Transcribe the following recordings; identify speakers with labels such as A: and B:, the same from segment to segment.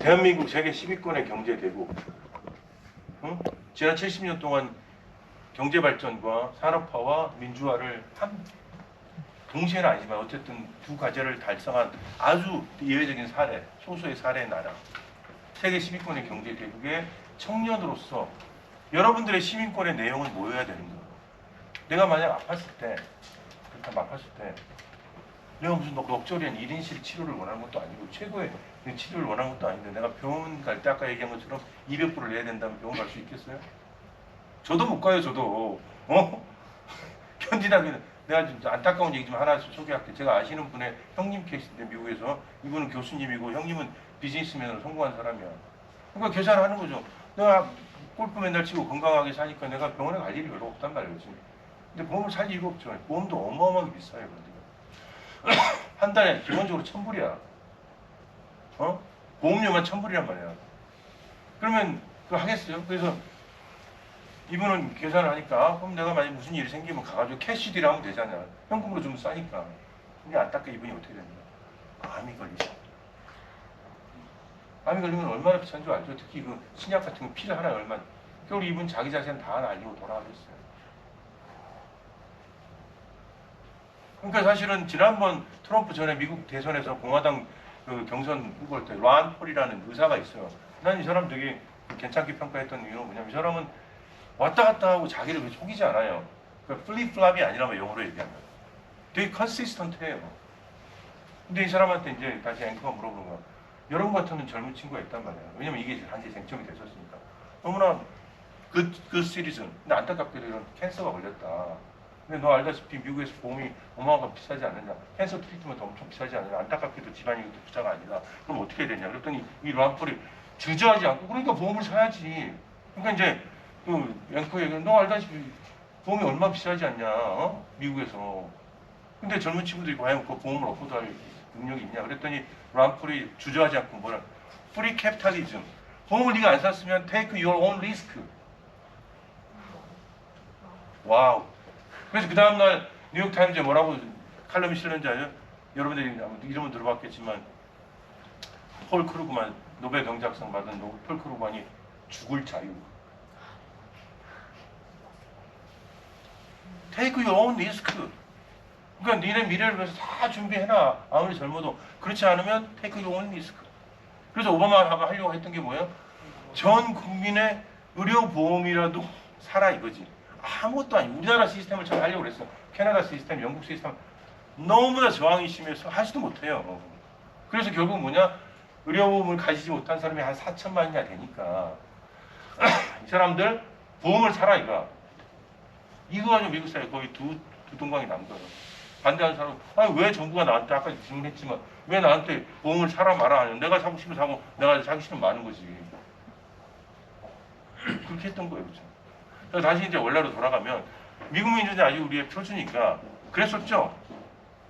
A: 대한민국 세계 10위권의 경제 대국. 응? 지난 70년 동안 경제 발전과 산업화와 민주화를 동시에는 아니지만 어쨌든 두 과제를 달성한 아주 예외적인 사례, 소수의 사례의 나라. 세계 10위권의 경제 대국의 청년으로서 여러분들의 시민권의 내용은 뭐여야 되는 거예요? 내가 만약 아팠을 때, 그렇다면 아팠을 때 내가 무슨 럭저리한 1인실 치료를 원하는 것도 아니고 최고의 치료를 원하는 것도 아닌데 내가 병원 갈 때 아까 얘기한 것처럼 200불을 내야 된다면 병원 갈 수 있겠어요? 저도 못 가요, 저도. 견디다면 내가 좀 안타까운 얘기 좀 하나 소개할게요. 제가 아시는 분의 형님 케이스인데 미국에서 이분은 교수님이고 형님은 비즈니스맨으로 성공한 사람이야. 그러니까 계산을 하는 거죠. 내가 골프 맨날 치고 건강하게 사니까 내가 병원에 갈 일이 별로 없단 말이에요, 지금. 근데 보험을 살 이유가 없죠. 보험도 어마어마하게 비싸요, 그런데. 한 달에 기본적으로 1,000불이야. 보험료만 1,000불이란 말이야. 그러면 그거 하겠어요? 그래서 이분은 계산을 하니까 그럼 내가 만약 무슨 일이 생기면 가가지고 캐시딜 하면 되잖아. 현금으로 좀 싸니까. 근데 안타깝게 이분이 어떻게 됐냐. 암이 걸리죠. 암이 걸리면 얼마나 비싼 줄 알죠? 특히 그 신약 같은 거 필 하나에 얼마. 그걸 이분 자기 자세는 다 날리고 돌아가셨어요. 그러니까 사실은 지난번 트럼프 전에 미국 대선에서 공화당 그 경선 후보일 때 란 폴이라는 의사가 있어요. 난 이 사람 되게 괜찮게 평가했던 이유는 뭐냐면 이 사람은 왔다 갔다 하고 자기를 속이지 않아요. 그러니까 플립플랍이 아니라면 영어로 얘기하면 되게 컨시스턴트해요. 근데 이 사람한테 이제 다시 앵커가 물어보는 거야. 여러분 같은 젊은 친구가 있단 말이야. 왜냐면 이게 단지 쟁점이 됐었으니까. 너무나 그 시리즌. 근데 안타깝게도 이런 캔서가 걸렸다. 근데 너 알다시피 미국에서 보험이 어마어마하게 비싸지 않느냐. 캔서 트리트먼트 엄청 비싸지 않느냐. 안타깝게도 집안이 부자가 아니다. 그럼 어떻게 해야 되냐. 그랬더니 이 란폴이 주저하지 않고 그러니까 보험을 사야지. 그러니까 이제 그 앵커 얘기는 너 알다시피 보험이 얼마 비싸지 않냐. 미국에서. 근데 젊은 친구들이 과연 그 보험을 얻고도 할 능력이 있냐. 그랬더니 란폴이 주저하지 않고 뭐라. 프리 캐피탈리즘. 보험을 네가 안 샀으면 take your own risk. 와우. 그래서 그 다음날 뉴욕타임즈에 뭐라고 칼럼이 실렸는지 알아요? 여러분들이 이름은 들어봤겠지만 폴 크루그만 노벨 경제학상 받은 폴 크루그만이 죽을 자유. Take your own risk. 그러니까 니네 미래를 위해서 다 준비해놔. 아무리 젊어도. 그렇지 않으면 take your own risk. 그래서 오바마가 하려고 했던 게 뭐예요? 전 국민의 의료보험이라도 사라 이거지. 아무것도 아니고 우리나라 시스템을 잘 하려고 그랬어. 캐나다 시스템, 영국 시스템 너무나 저항이 심해서 하지도 못해요. 그래서 결국 뭐냐? 의료보험을 가지지 못한 사람이 한 4천만이나 되니까 이 사람들 보험을 사라 이거. 이거 가지고 미국 사회 거의 두 동강이 난 거예요. 반대하는 사람은 아니 왜 정부가 나한테 아까 질문했지만 왜 나한테 보험을 사라 말아 하냐. 내가 사고 싶으면 사고 내가 사기 싫으면 마는 거지. 그렇게 했던 거예요. 그렇죠? 다시 이제 원래로 돌아가면 미국 민주주의 아주 우리의 표준이니까 그랬었죠.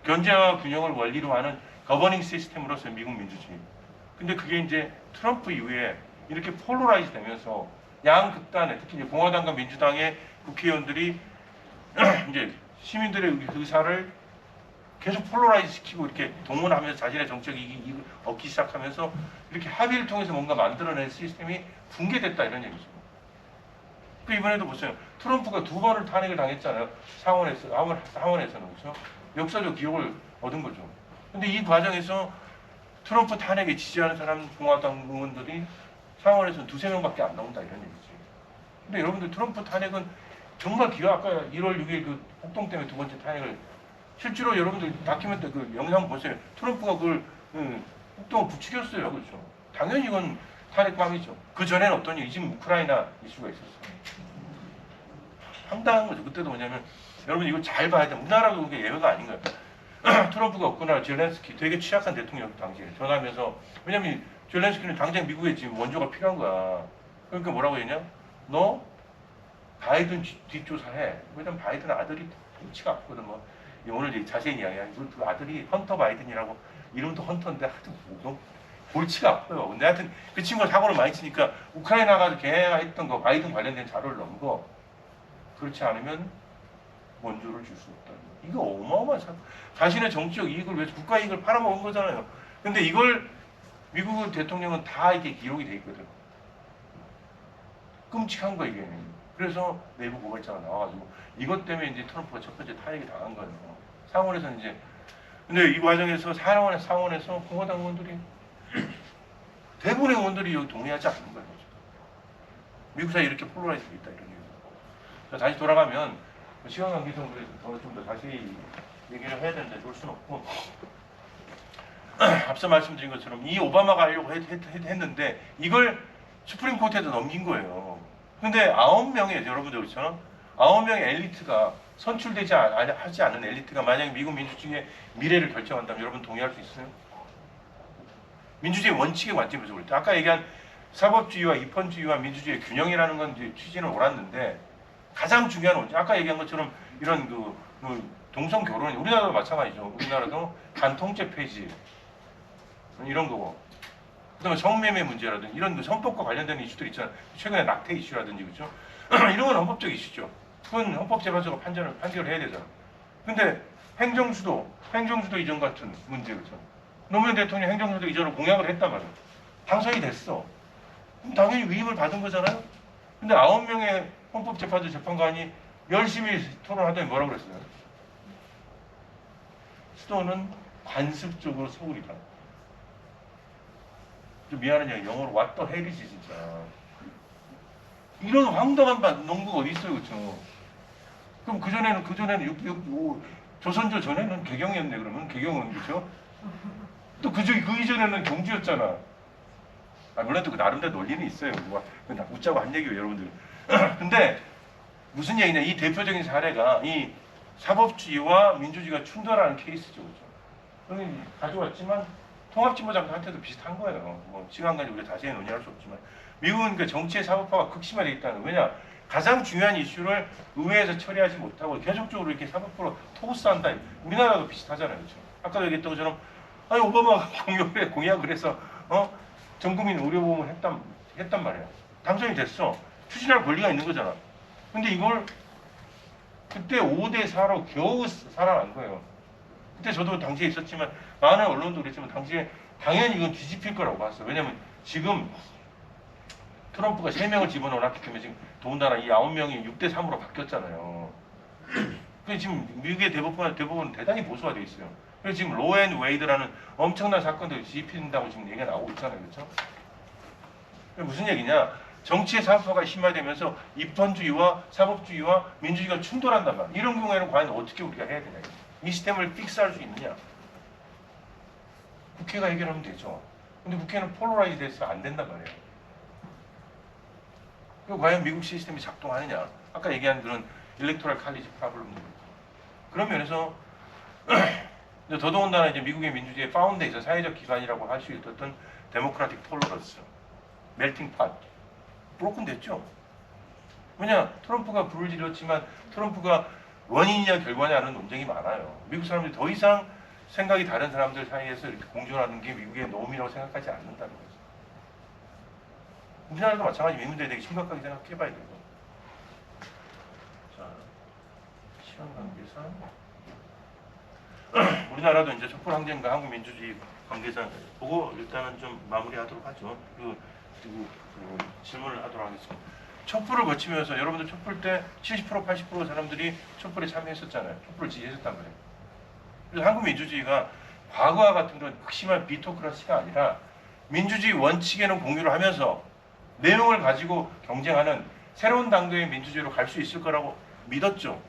A: 견제와 균형을 원리로 하는 거버닝 시스템으로서의 미국 민주주의. 근데 그게 이제 트럼프 이후에 이렇게 폴로라이즈 되면서 양극단에 특히 이제 공화당과 민주당의 국회의원들이 이제 시민들의 의사를 계속 폴로라이즈 시키고 이렇게 동원하면서 자신의 정책 이익을 얻기 시작하면서 이렇게 합의를 통해서 뭔가 만들어낸 시스템이 붕괴됐다 이런 얘기죠. 그 이번에도 보세요. 트럼프가 2번을 탄핵을 당했잖아요. 하원에서는 그렇죠. 역사적 기록을 얻은 거죠. 근데 이 과정에서 트럼프 탄핵에 지지하는 사람 공화당 의원들이 상원에서는 2~3명밖에 안 나온다 이런 얘기지. 근데 여러분들 트럼프 탄핵은 정말 아까 1월 6일 그 폭동 때문에 2번째 탄핵을 실제로 여러분들 다큐멘터 그 영상 보세요. 트럼프가 그걸 폭동을 부추겼어요. 그렇죠. 당연히 이건 탄핵방이죠. 그 전에는 어떤 일이 지금 우크라이나 이슈가 있었어요. 황당한 거죠. 그때도 뭐냐면 여러분 이거 잘 봐야 돼. 우리나라도 그게 예외가 아닌 거예요. 트럼프가 없구나. 젤렌스키 되게 취약한 대통령 당시에 전화하면서 왜냐면 젤렌스키는 당장 미국에 지금 원조가 필요한 거야. 그러니까 뭐라고 했냐? 너 바이든 뒷조사해. 왜냐면 바이든 아들이 골치가 아프거든. 뭐 오늘 자세히 이야기해. 그 아들이 헌터 바이든이라고 이름도 헌터인데 하여튼 뭐 골치가 아파요. 근데 하여튼 그 친구가 사고를 많이 치니까 우크라이나 가서 걔가 했던 거 바이든 관련된 자료를 넣은 거 그렇지 않으면 원조를 줄 수 없다. 이거 어마어마한 사건. 자신의 정치적 이익을 위해서 국가 이익을 팔아먹은 거잖아요. 근데 이걸 미국 대통령은 다 이게 기록이 돼 있거든. 끔찍한 거 이게. 그래서 내부 고발자가 나와가지고 이것 때문에 이제 트럼프가 첫 번째 타격이 당한 거예요. 상원에서 이제 근데 이 과정에서 상원에서 공화당 의원들이 대부분의 의원들이 여기 동의하지 않는 거예요. 미국 사회 이렇게 폴라라이즈가 있다 이런 얘기. 다시 돌아가면 시간 관계상 그래서 좀 더 자세히 얘기를 해야 되는데 볼 수는 없고 앞서 말씀드린 것처럼 이 오바마가 하려고 했는데 이걸 수프림 코트에도 넘긴 거예요. 근데 9명의 여러분들 그렇죠? 9명의 엘리트가 선출되지 하지 않은 엘리트가 만약에 미국 민주주의의 미래를 결정한다면 여러분 동의할 수 있어요? 민주주의 원칙의 관점에서 볼 때 아까 얘기한 사법주의와 입헌주의와 민주주의의 균형이라는 건 이제 취지는 옳았는데 가장 중요한 원칙 아까 얘기한 것처럼 이런 동성 결혼 우리나라도 마찬가지죠. 우리나라도 간통죄 폐지 이런 거고 그다음에 성매매 문제라든지 이런 선법과 관련된 이슈들 있잖아요. 최근에 낙태 이슈라든지 그렇죠. 이런 건 헌법적 이슈죠. 그건 헌법재판소가 판결을 해야 되잖아. 근데 행정수도 이전 같은 문제 그렇죠. 노무현 대통령이 행정수도 이전을 공약을 했단 말이에요. 당선이 됐어. 그럼 당연히 위임을 받은 거잖아요. 근데 9명의 헌법재판소 재판관이 열심히 토론하더니 뭐라고 그랬어요? 수도는 관습적으로 소홀이다. 좀 미안한 얘기 영어로 what the hell이지 진짜. 이런 황당한 농구가 어디 있어요, 그렇죠? 그럼 그전에는 조선조 전에는 개경이었네 그러면 개경은 그렇죠? 또 그 이전에는 경주였잖아. 물론 또 그 나름대로 논리는 있어요. 웃자고 한 얘기예요, 여러분들. 근데 무슨 얘기냐? 이 대표적인 사례가 이 사법주의와 민주주의가 충돌하는 케이스죠, 그렇죠? 가져왔지만 통합진보장한테도 비슷한 거예요. 뭐 시간 관계 우리가 자세히 논의할 수 없지만 미국은 그 정치의 사법화가 극심화되어 있다는 거예요. 왜냐? 가장 중요한 이슈를 의회에서 처리하지 못하고 계속적으로 이렇게 사법부로 토스한다. 우리나라도 비슷하잖아요, 그렇죠? 아까도 얘기했던 것처럼 아니 오바마가 공약을 해서 전 국민 의료보험을 했단 말이야. 당선이 됐어. 추진할 권리가 있는 거잖아. 근데 이걸 그때 5대 4로 겨우 살아난 거예요. 그때 저도 당시에 있었지만 많은 언론도 그랬지만 당시에 당연히 이건 뒤집힐 거라고 봤어요. 왜냐면 지금 트럼프가 3명을 집어넣었기 때문에 지금 더군다나 이 9명이 6대 3으로 바뀌었잖아요. 그래서 지금 미국의 대부분 대단히 보수화되어 있어요. 그래서 지금 로앤 웨이드라는 엄청난 사건들이 뒤집힌다고 지금 얘기가 나오고 있잖아요. 그렇죠? 무슨 얘기냐? 정치의 사법화가 심화되면서 입헌주의와 사법주의와 민주주의가 충돌한단 말이야. 이런 경우에는 과연 어떻게 우리가 해야 되냐? 이 시스템을 픽스할 수 있느냐? 국회가 해결하면 되죠. 근데 국회는 폴라라이즈 돼서 안 된단 말이에요. 그리고 과연 미국 시스템이 작동하느냐? 아까 얘기한 그런 일렉토럴 칼리지 프로블럼도 그런 면에서 더더군다나 이제 미국의 민주주의의 파운데이션 사회적 기반이라고 할 수 있었던 데모크라틱 톨러런스, 멜팅 팟, 브로큰 됐죠. 왜냐? 트럼프가 불을 지렸지만 트럼프가 원인이냐 결과냐는 논쟁이 많아요. 미국 사람들이 더 이상 생각이 다른 사람들 사이에서 이렇게 공존하는 게 미국의 노움이라고 생각하지 않는다는 거죠. 우리나라도 마찬가지 민주주의에 되게 심각하게 생각해봐야 되고. 자, 시간 관계상 우리나라도 이제 촛불항쟁과 한국 민주주의 관계상 보고 일단은 좀 마무리하도록 하죠. 그리고 질문을 하도록 하겠습니다. 촛불을 거치면서 여러분들 촛불 때 70% 80% 사람들이 촛불에 참여했었잖아요. 촛불을 지지했었단 말이에요. 그래서 한국 민주주의가 과거와 같은 그런 극심한 비토크라시가 아니라 민주주의 원칙에는 공유를 하면서 내용을 가지고 경쟁하는 새로운 당도의 민주주의로 갈 수 있을 거라고 믿었죠.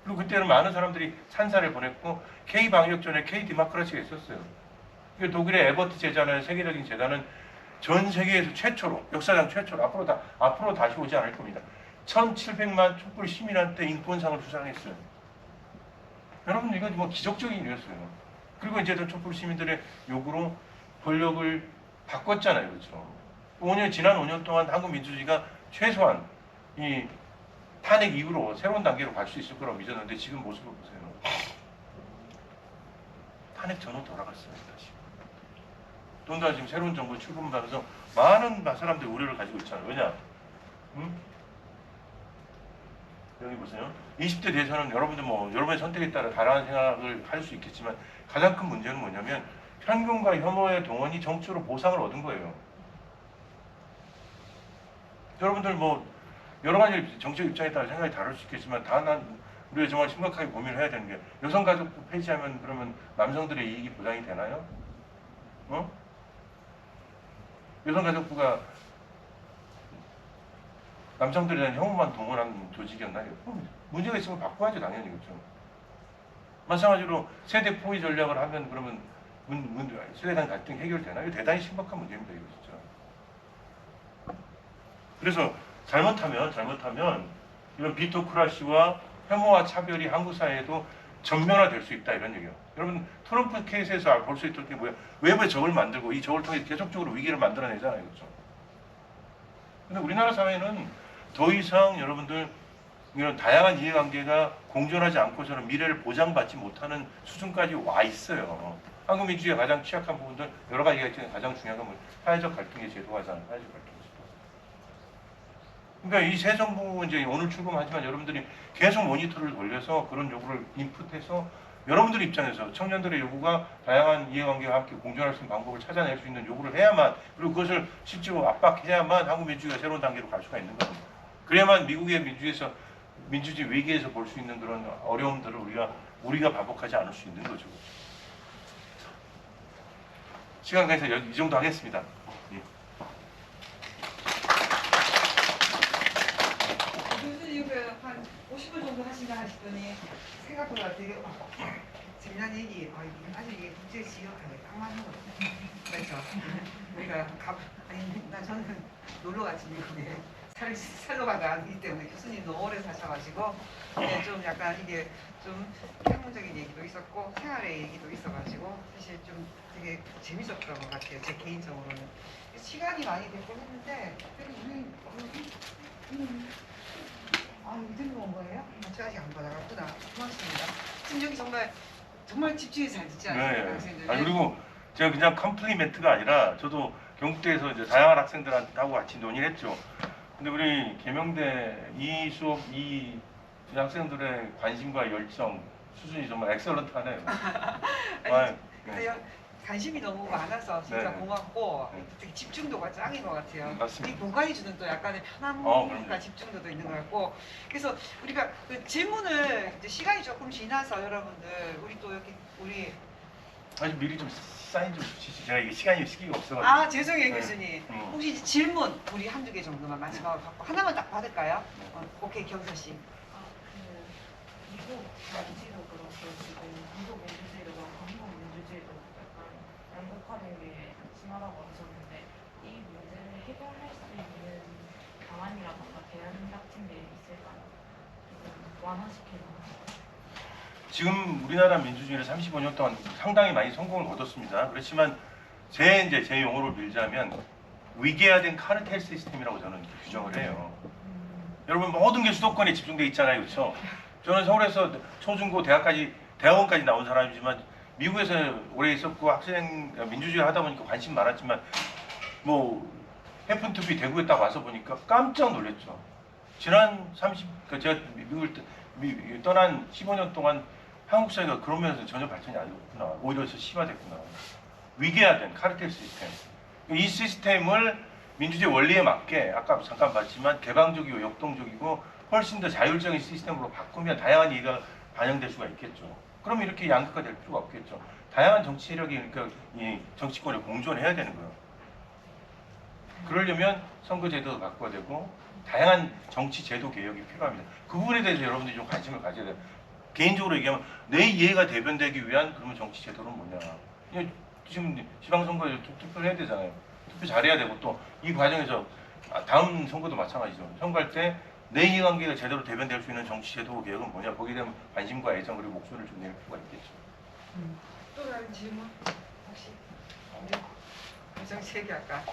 A: 그리고 그때는 많은 사람들이 찬사를 보냈고 K-방역전에 K-디마크라시가 있었어요. 독일의 에버트 재단은 세계적인 재단은 전 세계에서 최초로 역사상 최초로 앞으로 다시 오지 않을 겁니다. 1,700만 촛불 시민한테 인권상을 수상했어요. 여러분 이건 뭐 기적적인 일이었어요. 그리고 이제 촛불 시민들의 요구로 권력을 바꿨잖아요, 그렇죠? 지난 5년 동안 한국 민주주의가 최소한 이 탄핵 이후로 새로운 단계로 갈 수 있을 거라고 믿었는데 지금 모습을 보세요. 탄핵 전후 돌아갔어요, 다시. 더군다나 지금 새로운 정부 출범하면서 많은 사람들이 우려를 가지고 있잖아요. 왜냐? 여기 보세요. 20대 대선은 여러분들 여러분의 선택에 따라 다양한 생각을 할 수 있겠지만 가장 큰 문제는 뭐냐면 편견과 혐오의 동원이 정치로 보상을 얻은 거예요. 여러분들 뭐 여러 가지 정책 입장에 따라 생각이 다를 수 있겠지만 우리가 정말 심각하게 고민을 해야 되는 게 여성가족부 폐지하면 그러면 남성들의 이익이 보장이 되나요? 어? 여성가족부가 남성들에 대한 혐오만 동원하는 조직이었나요? 문제가 있으면 바꿔야죠, 당연히. 그렇죠. 마찬가지로 세대 포위 전략을 하면 그러면 세대 간 갈등이 해결되나요? 이거 대단히 심각한 문제입니다, 이거 진짜. 그래서 잘못하면 이런 비토크라시와 혐오와 차별이 한국 사회에도 전면화될 수 있다, 이런 얘기예요. 여러분 트럼프 케이스에서 볼 수 있던 게 뭐야? 외부의 적을 만들고 이 적을 통해 계속적으로 위기를 만들어내잖아요, 그렇죠? 근데 우리나라 사회는 더 이상 여러분들 이런 다양한 이해관계가 공존하지 않고서는 미래를 보장받지 못하는 수준까지 와 있어요. 한국 민주주의가 가장 취약한 부분들 여러 가지가 있지만 가장 중요한 건 사회적 갈등의 제도화잖아요. 사회적 갈등의 제도. 그러니까 이 새 정부 이제 오늘 출범하지만 여러분들이 계속 모니터를 돌려서 그런 요구를 인풋해서 여러분들 입장에서 청년들의 요구가 다양한 이해관계와 함께 공존할 수 있는 방법을 찾아낼 수 있는 요구를 해야만, 그리고 그것을 실제로 압박해야만 한국 민주주의가 새로운 단계로 갈 수가 있는 겁니다. 그래야만 미국의 민주주의 위기에서 볼 수 있는 그런 어려움들을 우리가 반복하지 않을 수 있는 거죠. 시간 관계서 이 정도 하겠습니다. 예.
B: 교수님 한 50분 정도 하신다 하시더니 생각보다 되게 재미난 얘기. 아주 이게 국제 지역하게 딱 맞는 것 같아요. 그렇죠. 우리가 저는 놀러 갔지 미국에. 살러 가다 아니기 때문에 교수님도 오래 사셔가지고 네, 좀 약간 이게 좀 학문적인 얘기도 있었고 생활의 얘기도 있어가지고 사실 좀 되게 재밌었던 것 같아요. 제 개인적으로는 시간이 많이 됐고 했는데 이들로 온 거예요? 저 아직 안 받아갔구나. 고맙습니다. 지금 여기 정말 집중해서 잘 듣지 않습니까? 학생들?
A: 그리고 제가 그냥 컴플리멘트가 아니라 저도 경북대에서 이제 다양한 학생들하고 같이 논의를 했죠. 근데 우리 계명대 이 수업 이 학생들의 관심과 열정 수준이 정말 엑셀런트하네요.
B: 관심이 너무 많아서 진짜 고맙고 되게 집중도가 짱인 것 같아요. 이 공간이 주는 또 약간의 편함과 집중도도 있는 것 같고, 그래서 우리가 그 질문을 이제 시간이 조금 지나서 여러분들 우리 또 여기
A: 아니 미리 좀 사인 좀 주시지. 제가 이게 시기가 없어가지고.
B: 죄송해요 교수님. 혹시 이제 질문 우리 한두 개 정도만 마지막으로 받고 하나만 딱 받을까요? 오케이 경서 씨.
C: 미국 정치도 그렇고 지금 미국 민주주의도 그렇고 한국 민주주의도 약간 양극화된 게 심하다고 하셨는데 이 문제를 해결할 수 있는 방안이라던가 대안 같은 게 있을까요? 완화시키는.
A: 지금 우리나라 민주주의를 35년 동안 상당히 많이 성공을 거뒀습니다. 그렇지만 제 용어를 빌자면 위계화된 카르텔 시스템이라고 저는 규정을 해요. 여러분 모든 게 수도권에 집중돼 있잖아요, 그렇죠? 저는 서울에서 초중고 대학원까지 나온 사람이지만 미국에서 오래 있었고 민주주의 하다 보니까 관심 많았지만 뭐 해픈투비 대구에 딱 와서 보니까 깜짝 놀랐죠. 지난 제가 미국을 떠난 15년 동안 한국 사회가 그런 면에서 전혀 발전이 아니었구나. 오히려 더 심화됐구나. 위계화된 카르텔 시스템. 이 시스템을 민주주의 원리에 맞게 아까 잠깐 봤지만 개방적이고 역동적이고 훨씬 더 자율적인 시스템으로 바꾸면 다양한 이해가 반영될 수가 있겠죠. 그럼 이렇게 양극화될 필요가 없겠죠. 다양한 정치 세력이 그러니까 이 정치권에 공존해야 되는 거예요. 그러려면 선거 제도도 바꿔야 되고 다양한 정치 제도 개혁이 필요합니다. 그 부분에 대해서 여러분들이 좀 관심을 가져야 돼요. 개인적으로 얘기하면 내 이해가 대변되기 위한 그러면 정치 제도는 뭐냐. 지금 지방선거에 투표를 해야 되잖아요. 투표 잘해야 되고 또 이 과정에서 다음 선거도 마찬가지죠. 선거할 때 내 이해관계가 제대로 대변될 수 있는 정치 제도 개혁은 뭐냐. 거기에 대한 관심과 애정 그리고 목소리를 좀 낼 필요가 있겠죠.
B: 또 다른 질문 혹시? 정치 얘기할까?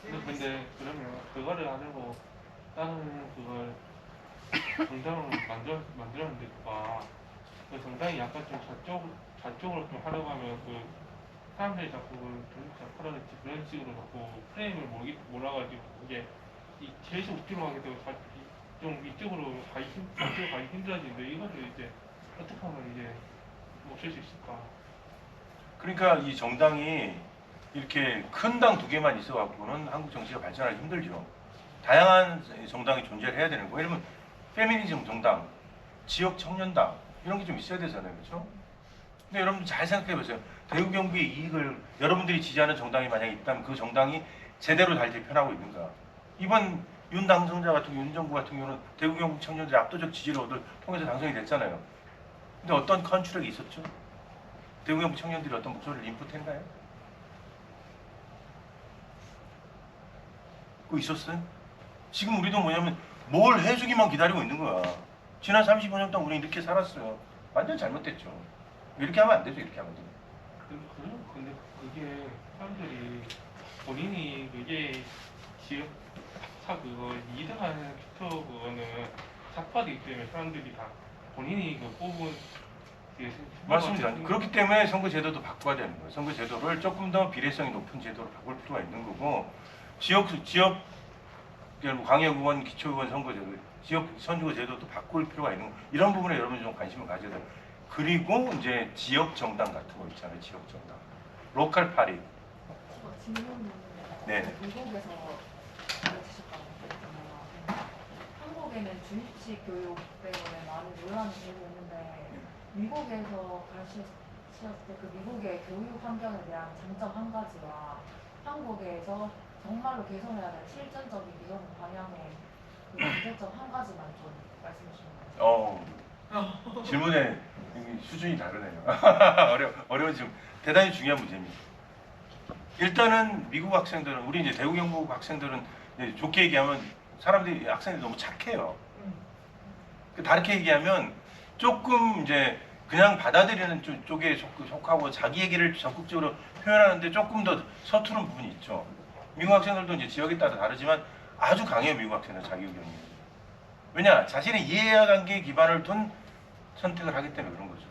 D: 근데 그러면 그거를 안 하고 다른 그걸 정당을 만들었는데 그 정당이 약간 좀 좌쪽으로 좀 하려고 하면 그 사람들이 자꾸 좌파라든지 그런 식으로 자꾸 프레임을 몰아가지고 이게 계속 우측으로 가게 되고 좀 이쪽으로 가기 힘들어지는데 이거를 이제 어떻게 하면 이제 멈출 수 있을까?
A: 그러니까 이 정당이 이렇게 큰 당 두 개만 있어갖고는 한국 정치가 발전하기 힘들죠. 다양한 정당이 존재를 해야 되는 거예요. 예를 들면 페미니즘 정당, 지역 청년당 이런 게 좀 있어야 되잖아요, 그렇죠? 근데 여러분 잘 생각해 보세요. 대구 경북의 이익을 여러분들이 지지하는 정당이 만약에 있다면 그 정당이 제대로 잘 대표하고 있는가? 이번 윤 당선자 같은 경우, 윤 정부 같은 경우는 대구 경북 청년들의 압도적 지지를 통해서 당선이 됐잖아요. 근데 어떤 컨트롤이 있었죠? 대구 경북 청년들이 어떤 목소리를 인풋했나요? 그거 있었어요? 지금 우리도 뭐냐면 뭘 해주기만 기다리고 있는 거야. 지난 35년 동안 우리 이렇게 살았어요. 완전 잘못됐죠. 이렇게 하면 안 되죠. 이렇게 하면 안 돼요.
D: 근데 그게 사람들이 본인이 그게 지역 그거 2등하는 투표 그거는 삭발이기 때문에 사람들이 다 본인이 그 뽑은
A: 맞습니다. 그렇기 때문에 선거 제도도 바꿔야 되는 거예요. 선거 제도를 조금 더 비례성이 높은 제도로 바꿀 필요가 있는 거고 지역 광역의원, 기초의원 선거제도, 지역 선거 제도도 바꿀 필요가 있는 거. 이런 부분에 여러분이 좀 관심을 가져야 돼요. 그리고 이제 지역 정당 같은 거 있잖아요. 지역 정당, 로컬 파리.
C: 질문은
A: 네.
C: 미국에서 가르치셨다고 했잖아요. 한국에는 주입식 교육 때문에 많은 논란이 되고 있는데 미국에서 가르치셨을 때 그 미국의 교육 환경에 대한 장점 한 가지와 한국에서 정말로 개선해야 될 실전적인 이런 방향의 그 문제점 한 가지만 좀 말씀해 주시면 돼요.
A: 질문의 수준이 다르네요. 어려운 질문. 대단히 중요한 문제입니다. 일단은 미국 학생들은 우리 이제 대구 경북 학생들은 이제 좋게 얘기하면 사람들이 학생들이 너무 착해요. 다르게 얘기하면 조금 이제 그냥 받아들이는 쪽에 속하고 자기 얘기를 적극적으로 표현하는데 조금 더 서투른 부분이 있죠. 미국 학생들도 이제 지역에 따라 다르지만 아주 강해요. 미국 학생들 자기 의견이. 왜냐? 자신의 이해관계에 기반을 둔 선택을 하기 때문에 그런 거죠.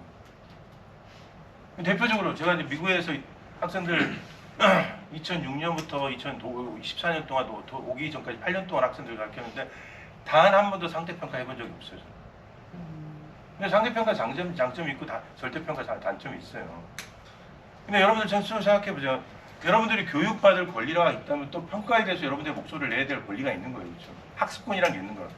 A: 대표적으로 제가 이제 미국에서 학생들 2006년부터 2014년 동안 오기 전까지 8년 동안 학생들 가르쳤는데 단 한 번도 상대평가 해본 적이 없어요. 근데 상대평가 장점이 있고 절대평가 단점이 있어요. 근데 여러분들 스스로 생각해보죠. 여러분들이 교육받을 권리가 있다면 또 평가에 대해서 여러분들의 목소리를 내야 될 권리가 있는 거예요. 그렇죠? 학습권이라는 게 있는 거예요.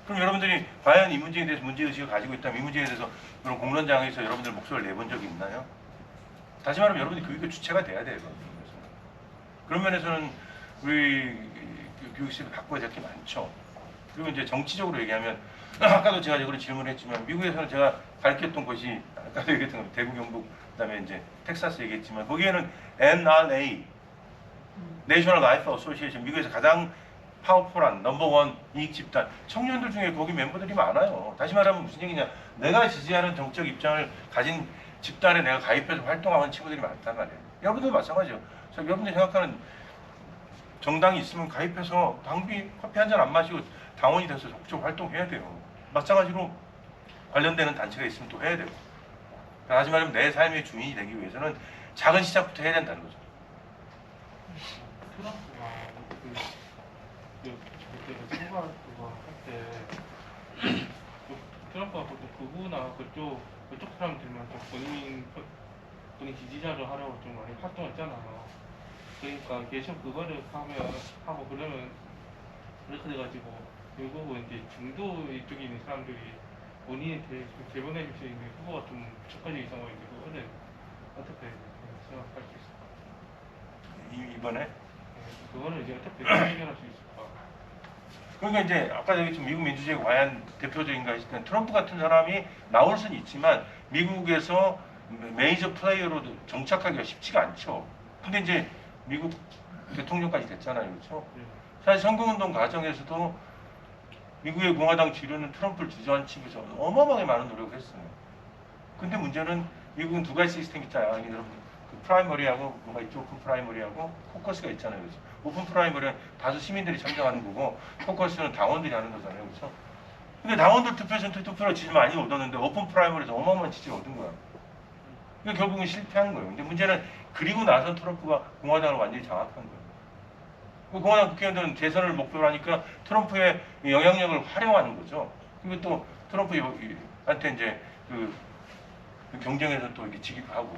A: 그럼 여러분들이 과연 이 문제에 대해서 문제의식을 가지고 있다면 이 문제에 대해서 그런 공론장에서 여러분들 목소리를 내본 적이 있나요? 다시 말하면 여러분들이 교육의 주체가 돼야 돼요. 그런 면에서는 우리 교육 시스템을 바꿔야 될 게 많죠. 그리고 이제 정치적으로 얘기하면 아까도 제가 그런 질문을 했지만 미국에서는 제가 가르쳤던 곳이 아까도 얘기했던 거 대구 경북 그다음에 이제 텍사스 얘기했지만 거기에는 NRA National Rifle Association 미국에서 가장 파워풀한 넘버원 이익 집단 청년들 중에 거기 멤버들이 많아요. 다시 말하면 무슨 얘기냐? 내가 지지하는 정책 입장을 가진 집단에 내가 가입해서 활동하는 친구들이 많단 말이에요. 여러분도 마찬가지죠. 여러분들이 생각하는 정당이 있으면 가입해서 당비 커피 한 잔 안 마시고 당원이 돼서 적극적으로 활동해야 돼요. 마찬가지로 관련되는 단체가 있으면 또 해야 되고. 다시 말하면 내 삶의 주인이 되기 위해서는 작은 시작부터 해야 된다는 거죠.
D: 트럼프가 그때 선거 그거 할때 트럼프가 보통 극우나 그쪽 사람들만 좀 본인 지지자를 하려고 좀 많이 활동했잖아요. 그러니까 계속 그거를 하고 그러면 그렇게 돼가지고 결국은 이제 중도 이쪽에 있는 사람들이 본인이 대변해 줄 수 있는 후보가 좀 부족해지기 상황인데 그거는 어떻게 생각할 수 있을까?
A: 이번에?
D: 그거는 이제 어떻게 해결할 수 있을까?
A: 그러니까 이제 아까 얘기했지만 미국 민주주의의 과연 대표적인가 했을 때 트럼프 같은 사람이 나올 수는 있지만 미국에서 메이저 플레이어로 정착하기가 쉽지가 않죠. 근데 이제 미국 대통령까지 됐잖아요. 그렇죠? 사실 선거운동 과정에서도 미국의 공화당 주류는 트럼프를 주저앉히기 위해서 어마어마하게 많은 노력을 했어요. 근데 문제는 미국은 두 가지 시스템이 있잖아요. 여러분 그 프라이머리하고 뭐가 있죠? 오픈 프라이머리하고 코커스가 있잖아요. 그렇죠? 오픈 프라이머리는 다수 시민들이 참정하는 거고 코커스는 당원들이 하는 거잖아요. 그렇죠? 근데 당원들 투표로 지지 많이 얻었는데 오픈 프라이머리에서 어마어마한 지지를 얻은 거야. 그러니까 결국은 실패한 거예요. 근데 문제는 그리고 나선 트럼프가 공화당을 완전히 장악한 거예요. 공화당 국회의원들은 대선을 목표로 하니까 트럼프의 영향력을 활용하는 거죠. 그리고 또 트럼프한테 이제 그 경쟁에서 또 이렇게 지기도 하고.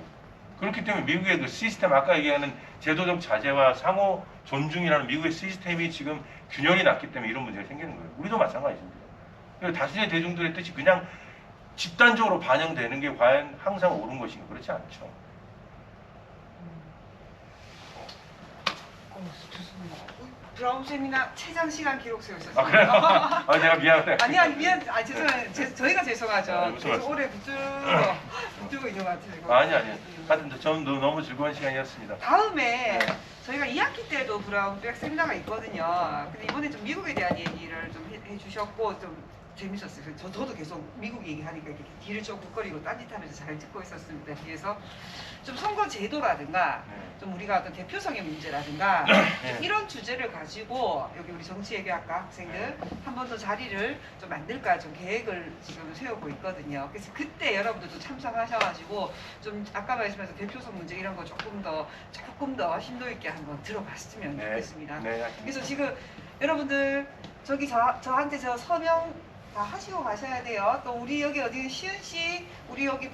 A: 그렇기 때문에 미국의 그 시스템, 아까 얘기하는 제도적 자제와 상호 존중이라는 미국의 시스템이 지금 균열이 났기 때문에 이런 문제가 생기는 거예요. 우리도 마찬가지입니다. 그리고 다수의 대중들의 뜻이 그냥 집단적으로 반영되는 게 과연 항상 옳은 것인가? 그렇지 않죠.
B: 좋습니다. 브라운 세미나 최장 시간 기록 세우셨어요.
A: 아, 그래요? 아, 제가 미안해요.
B: 아니 미안. 아 죄송해요. 저희가 죄송하죠.
A: 네, 무슨
B: 계속
A: 말씀?
B: 오래 붙들고 있는 것 같아요.
A: 아니. 하여튼 전 너무 즐거운 시간이었습니다.
B: 다음에
A: 네.
B: 저희가 2학기 때도 브라운백 세미나가 있거든요. 근데 이번에 좀 미국에 대한 얘기를 좀 해주셨고 좀 재밌었어요. 저도 계속 미국 얘기하니까 이렇게 뒤를 ጮ긋거리고 딴짓하면서 잘 듣고 있었습니다. 뒤에서 좀 선거 제도라든가
A: 네.
B: 좀 우리가 어떤 대표성의 문제라든가
A: 네.
B: 이런 주제를 가지고 여기 우리 정치외교학과 학생들 한 번 더 자리를 좀 만들까 좀 계획을 지금 세우고 있거든요. 그래서 그때 여러분들도 참석하셔가지고 좀 아까 말씀하신 대표성 문제 이런 거 조금 더 심도 있게 한번 들어봤으면
A: 네.
B: 좋겠습니다.
A: 네.
B: 그래서 지금 여러분들 저기 저한테 저 서명 다 하시고 가셔야 돼요. 또 우리 여기 어디 시은씨 우리 여기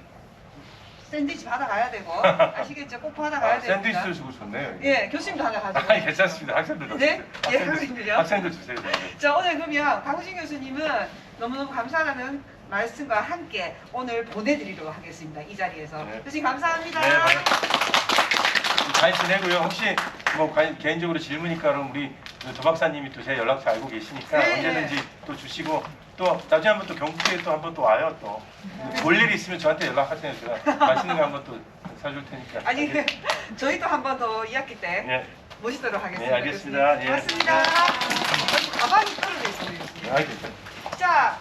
B: 샌드위치 받아가야 되고 아시겠죠? 꼭 받아가야 됩니다.
A: 샌드위치 주고 좋네요.
B: 예, 교수님도 하나 가지고.
A: 아니, 괜찮습니다. 학생들도
B: 네?
A: 주세요.
B: 예, 학생들요?
A: 학생들 주세요. 네.
B: 자, 오늘 그러면 강우진 교수님은 너무너무 감사하다는 말씀과 함께 오늘 보내드리도록 하겠습니다. 이 자리에서.
A: 네.
B: 교수님 감사합니다.
A: 네, 잘 지내고요. 혹시 뭐 개인적으로 질문이니까 그럼 우리 조 박사님이 또 제 연락처 알고 계시니까
B: 네.
A: 언제든지 또 주시고 또 나중에 한번 또 경북에 또 한번 또 와요 또. 볼 일이 있으면 저한테 연락하세요. 제가 맛있는 거 한번 또 사줄 테니까.
B: 아니, 저희도 한 번 더 2학기 때
A: 예.
B: 모시도록 하겠습니다.
A: 네, 알겠습니다.
B: 교수님.
A: 예.
B: 고맙습니다. 가방이 떨어져 있습니다. 교수님.
A: 아, 괜찮아요.
B: 자,